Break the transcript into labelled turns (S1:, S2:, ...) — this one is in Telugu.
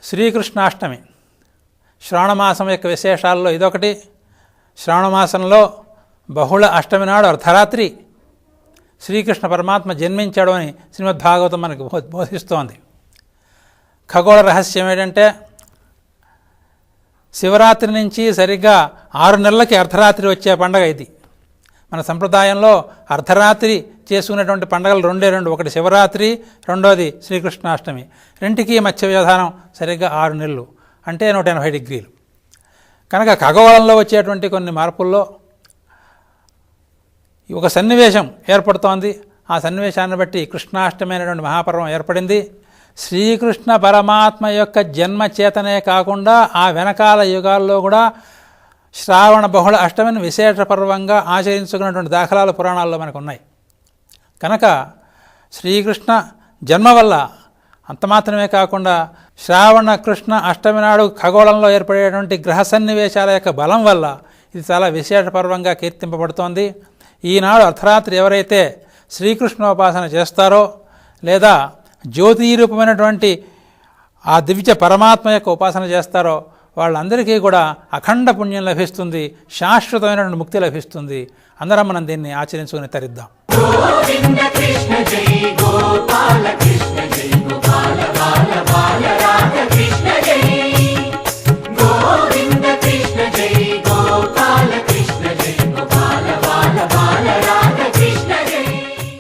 S1: శ్రీకృష్ణాష్టమి శ్రావణమాసం యొక్క విశేషాల్లో ఇదొకటి. శ్రావణమాసంలో బహుళ అష్టమి నాడు అర్ధరాత్రి శ్రీకృష్ణ పరమాత్మ జన్మించాడు అని శ్రీమద్భాగవతం మనకు బోధిస్తోంది. ఖగోళ రహస్యం ఏంటంటే, శివరాత్రి నుంచి సరిగ్గా 6 నెలలకి అర్ధరాత్రి వచ్చే పండగ ఇది. మన సంప్రదాయంలో అర్ధరాత్రి చేసుకునేటువంటి పండుగలు రెండు. ఒకటి శివరాత్రి, రెండోది శ్రీకృష్ణాష్టమి. రెంటికి మధ్య వ్యవధానం సరిగ్గా 6 నెలలు, అంటే 180 డిగ్రీలు. కనుక ఖగోళంలో వచ్చేటువంటి కొన్ని మార్పుల్లో ఒక సన్నివేశం ఏర్పడుతోంది. ఆ సన్నివేశాన్ని బట్టి కృష్ణాష్టమి అనేటువంటి మహాపర్వం ఏర్పడింది. శ్రీకృష్ణ పరమాత్మ యొక్క జన్మ చేతనే కాకుండా ఆ వెనకాల యుగాల్లో కూడా శ్రావణ బహుళ అష్టమిని విశేష పర్వంగా ఆచరించుకున్నటువంటి దాఖలాలు పురాణాల్లో మనకు ఉన్నాయి. కనుక శ్రీకృష్ణ జన్మ వల్ల అంత మాత్రమే కాకుండా శ్రావణ కృష్ణ అష్టమి నాడు ఖగోళంలో ఏర్పడేటువంటి గ్రహ సన్నివేశాల యొక్క బలం వల్ల ఇది చాలా విశేష పర్వంగా కీర్తింపబడుతోంది. ఈనాడు అర్ధరాత్రి ఎవరైతే శ్రీకృష్ణోపాసన చేస్తారో లేదా జ్యోతిరూపమైనటువంటి ఆ దివ్య పరమాత్మ యొక్క ఉపాసన చేస్తారో వాళ్ళందరికీ కూడా అఖండ పుణ్యం లభిస్తుంది, శాశ్వతమైనటువంటి ముక్తి లభిస్తుంది. అందరం మనం దీన్ని ఆచరించుకుని తరిద్దాం.